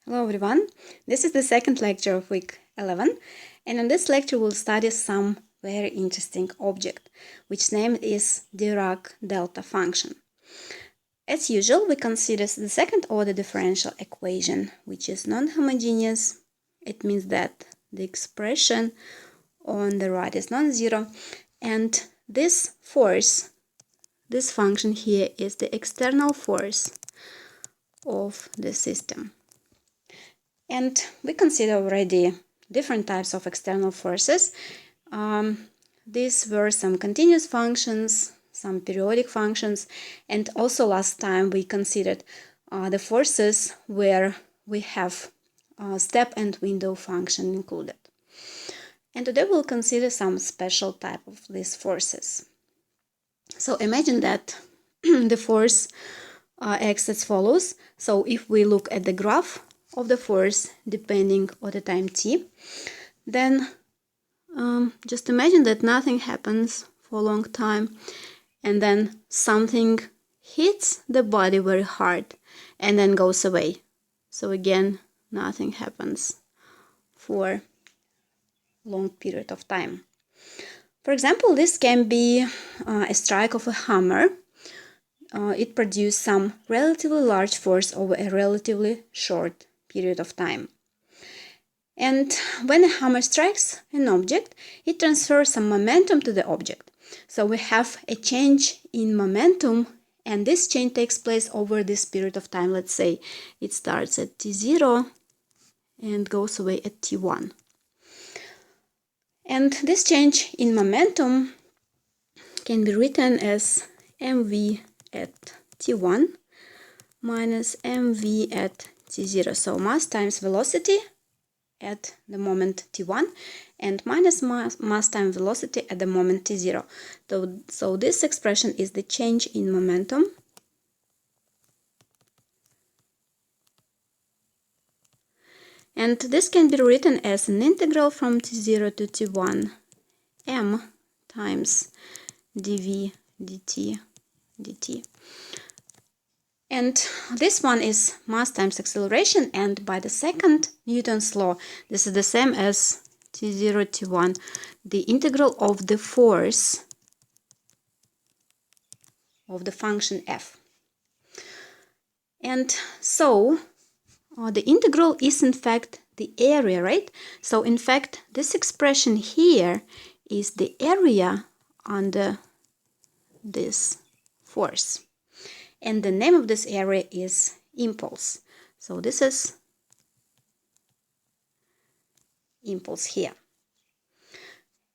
Hello everyone, this is the second lecture of week 11, and in this lecture we'll study some very interesting object, which name is Dirac delta function. As usual, we consider the second order differential equation, which is non-homogeneous. It means that the expression on the right is non-zero, and this force, this function here, is the external force of the system. And we consider already different types of external forces. These were some continuous functions, some periodic functions, and also last time we considered the forces where we have step and window function included. And today we'll consider some special type of these forces. So imagine that the force acts as follows. So if we look at the graph of the force depending on the time t, then just imagine that nothing happens for a long time, and then something hits the body very hard and then goes away. So again, nothing happens for a long period of time. For example, this can be a strike of a hammer. It produced some relatively large force over a relatively short period of time. And when a hammer strikes an object, it transfers some momentum to the object. So we have a change in momentum, and this change takes place over this period of time. Let's say it starts at t0 and goes away at t1. And this change in momentum can be written as mv at t1 minus mv at t0. So mass times velocity at the moment t1 and minus mass times velocity at the moment t0. So this expression is the change in momentum and this can be written as an integral from t0 to t1 m times dv dt dt. And this one is mass times acceleration, and by the second Newton's law, this is the same as t0, t1, the integral of the force of the function f. And so the integral is in fact the area, right? So in fact, this expression here is the area under this force. And the name of this area is impulse. So this is impulse here.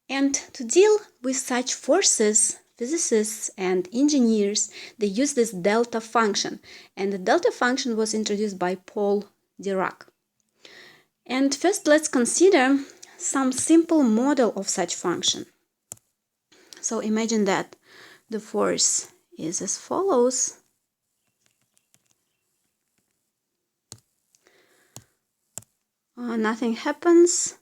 And to deal with such forces, physicists and engineers, they use this delta function. And the delta function was introduced by Paul Dirac. And first let's consider some simple model of such function. So imagine that the force is as follows. Nothing happens,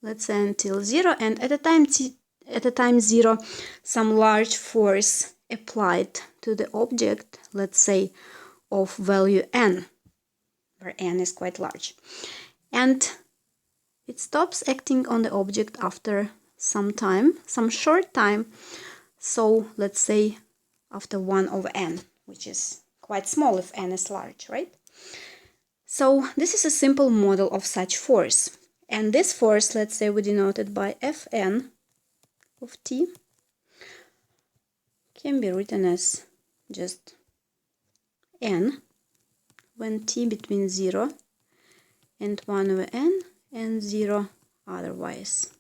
let's say until 0, and at the time 0, some large force applied to the object, let's say of value n, where n is quite large, and it stops acting on the object after some time, some short time, so let's say after 1 over n, which is quite small if n is large, right? So this is a simple model of such force. And this force, let's say we denote it by Fn of t, can be written as just n when t between 0 and 1 over n and 0 otherwise.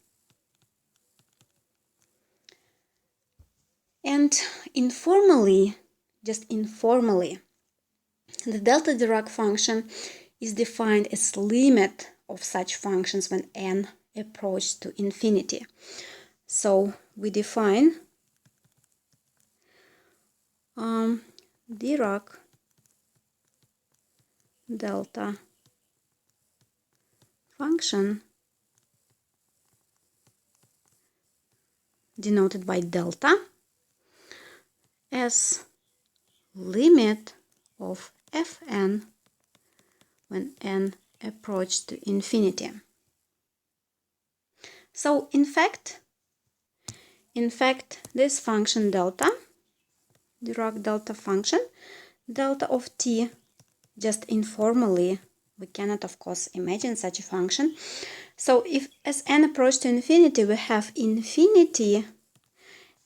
And informally, just informally, the delta Dirac function is defined as limit of such functions when n approaches to infinity. So we define Dirac delta function denoted by delta as limit of Fn when n approach to infinity. So in fact, this function delta, Dirac delta function, delta of t, just informally, we cannot of course imagine such a function. So if as n approach to infinity, we have infinity,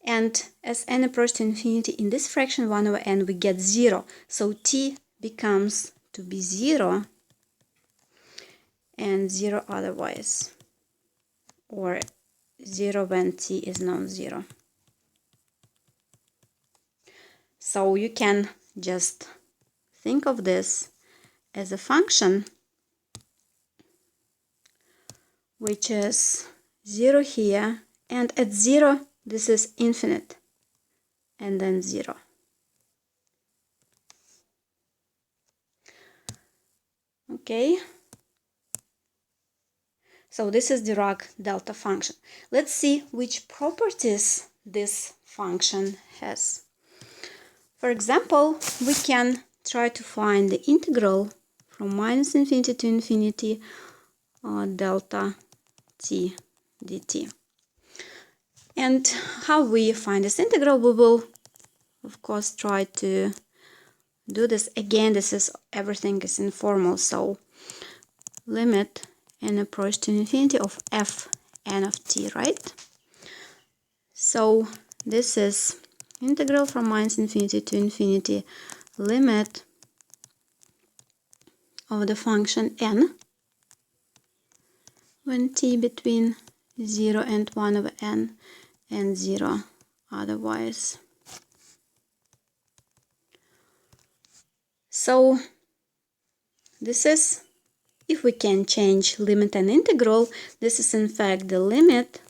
and as n approach to infinity in this fraction 1 over n, we get 0. So t becomes to be 0 and 0 otherwise, or 0 when t is non-zero. So you can just think of this as a function which is 0 here, and at 0 this is infinite, and then 0. Okay, so this is Dirac delta function. Let's see which properties this function has. For example, we can try to find the integral from minus infinity to infinity delta t dt. And how we find this integral, we will of course try to do this again. This is everything is informal, so limit n approach to infinity of f n of t, right? So this is integral from minus infinity to infinity, limit of the function n when t between 0 and 1 over n and 0 otherwise. So this is, if we can change limit and integral, this is in fact the limit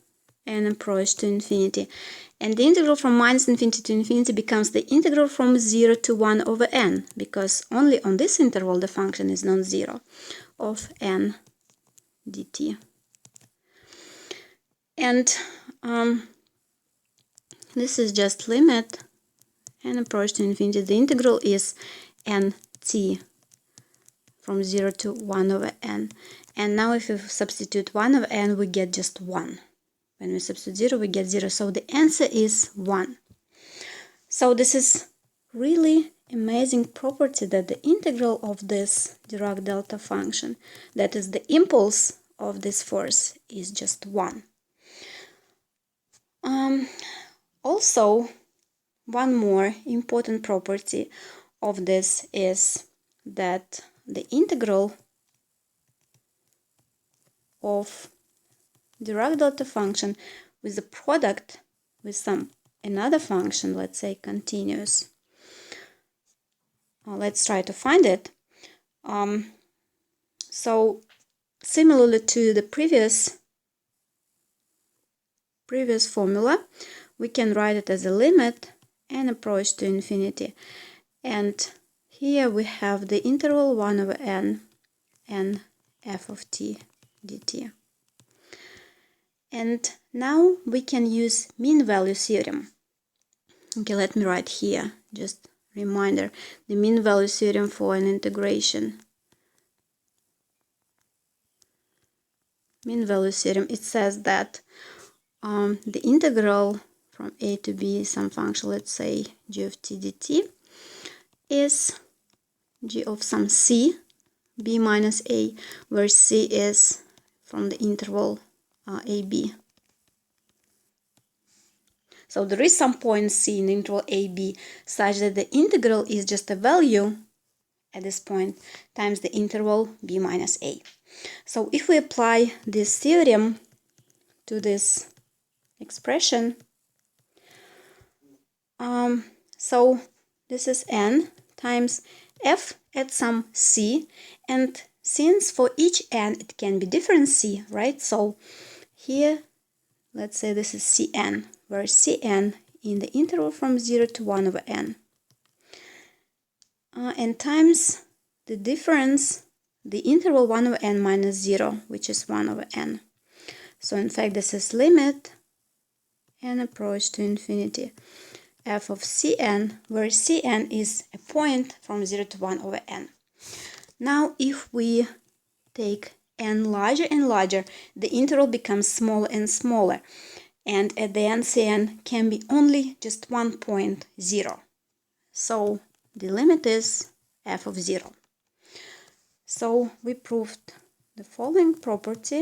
and approach to infinity. And the integral from minus infinity to infinity becomes the integral from 0 to 1 over n, because only on this interval the function is non-zero, of n dt. And this is just limit and approach to infinity. The integral is nt from 0 to 1 over n. And now if we substitute 1 over n, we get just 1. When we substitute 0, we get 0. So the answer is 1. So this is really amazing property, that the integral of this Dirac delta function, that is the impulse of this force, is just 1. Also, one more important property of this is that the integral of Dirac delta function with the product with some another function, let's say continuous. Let's try to find it. So similarly to the previous formula, we can write it as a limit and approach to infinity. And here we have the interval 1 over n and f of t dt. And now we can use mean value theorem. Okay, let me write here, just reminder, the mean value theorem for an integration. Mean value theorem, it says that the integral from a to b, some function, let's say g of t dt, is g of some c, b minus a, where c is from the interval ab. So there is some point c in the interval ab such that the integral is just a value at this point times the interval b minus a. So if we apply this theorem to this expression, so this is n times f at some c, and since for each n it can be different c, right? So here, let's say this is cn, where cn in the interval from 0 to 1 over n, and times the difference, the interval 1 over n minus 0, which is 1 over n. So in fact this is limit and approach to infinity f of cn, where cn is a point from 0 to 1 over n. Now if we take n larger and larger, the interval becomes smaller and smaller. And at the end, Cn can be only just 1.0. So the limit is f of 0. So we proved the following property: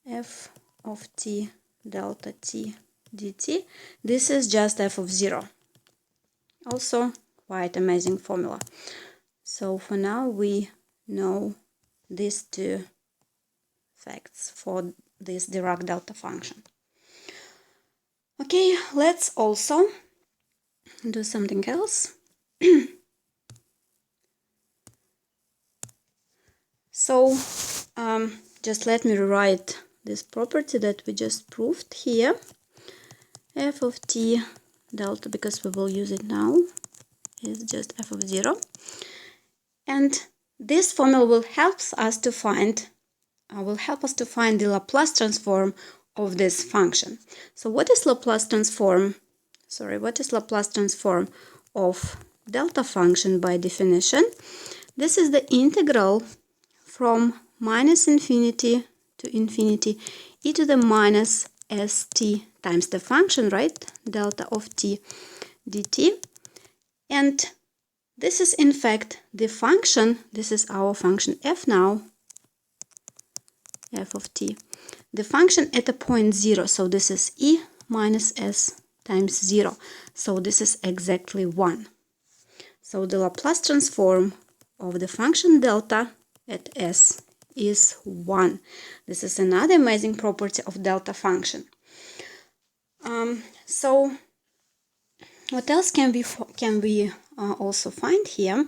f of t delta t dt. This is just f of 0. Also quite amazing formula. So for now we know these two facts for this Dirac delta function. Okay, let's also do something else. So just let me rewrite this property that we just proved here. F of t delta, because we will use it now, is just f of 0. And this formula will help us to find the Laplace transform of this function. So what is Laplace transform? What is Laplace transform of delta function by definition? This is the integral from minus infinity to infinity e to the minus st times the function, right? Delta of t dt. And this is in fact the function. This is our function f now, f of t. The function at a point 0. So this is e minus s times 0. So this is exactly 1. So the Laplace transform of the function delta at s is 1. This is another amazing property of delta function. So what else can we also find here?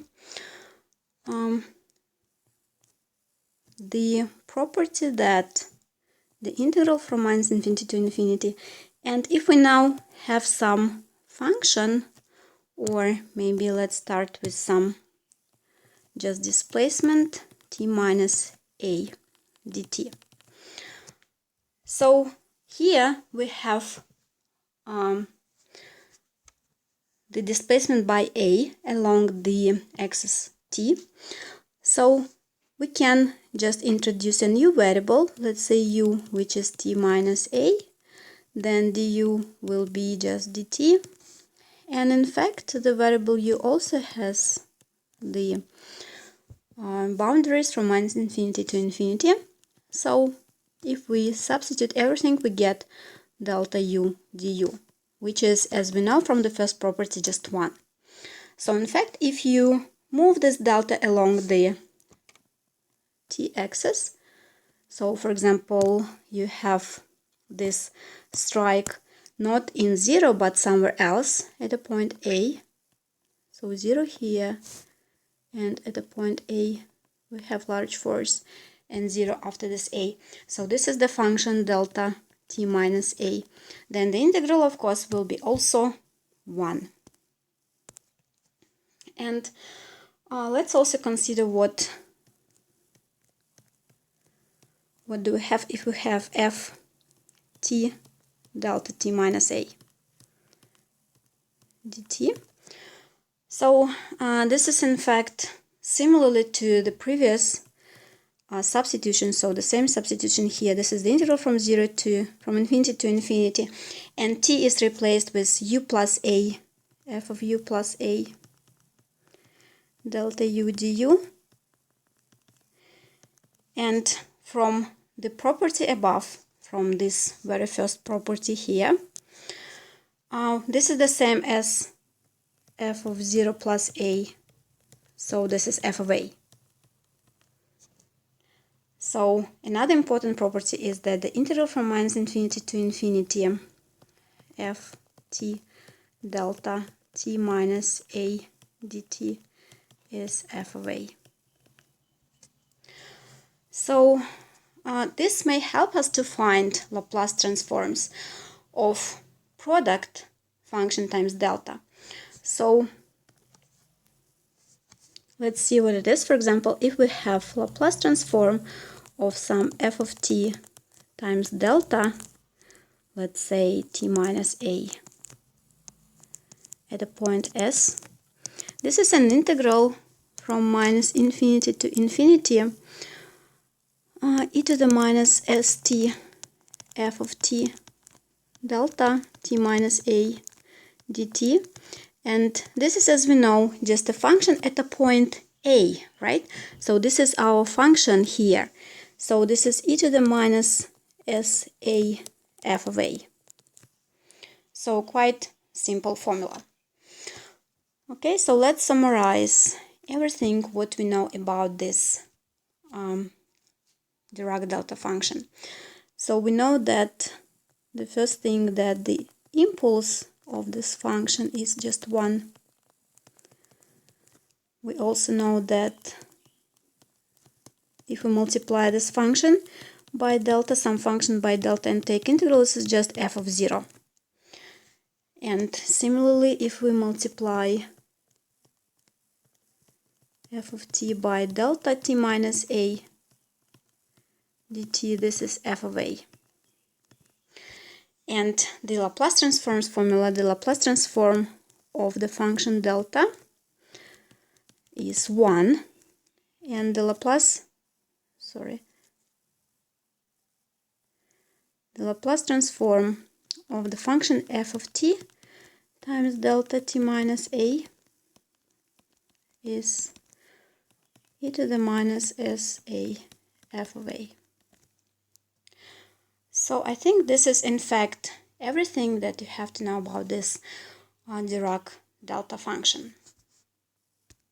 The property that the integral from minus infinity to infinity, and if we now have some function, or maybe let's start with some just displacement t minus a dt. So here we have the displacement by a along the axis t. So we can just introduce a new variable, let's say u, which is t minus a, then du will be just dt, and in fact the variable u also has the boundaries from minus infinity to infinity. So if we substitute everything, we get delta u du, which is, as we know from the first property, just 1. So in fact, if you move this delta along the t-axis, so for example, you have this strike not in 0 but somewhere else at a point A, so 0 here, and at a point A we have large force and 0 after this A. So this is the function delta t minus a. Then the integral, of course, will be also 1. And let's also consider what do we have if we have f t delta t minus a dt. So this is in fact similarly to the previous substitution, so the same substitution here. This is the integral from infinity to infinity, and t is replaced with u plus a, f of u plus a delta u du. And from the property above, from this very first property here, this is the same as f of 0 plus a, so this is f of a. So another important property is that the integral from minus infinity to infinity f t delta t minus a dt is f of a. So this may help us to find Laplace transforms of product function times delta. So let's see what it is. For example, if we have Laplace transform of some f of t times delta, let's say t minus a at a point s, this is an integral from minus infinity to infinity e to the minus st f of t delta t minus a dt. And this is, as we know, just a function at a point a, right? So this is our function here. So this is e to the minus sa f of a. So quite simple formula. Okay, so let's summarize everything what we know about this Dirac delta function. So we know that the first thing that the impulse of this function is just 1. We also know that if we multiply this function by delta, some function by delta, and take integral, this is just f of 0. And similarly, if we multiply f of t by delta t minus a dt, this is f of a. And the Laplace transforms formula, the Laplace transform of the function delta is 1, and the Laplace transform of the function f of t times delta t minus a is e to the minus sa f of a. So I think this is in fact everything that you have to know about this Dirac delta function.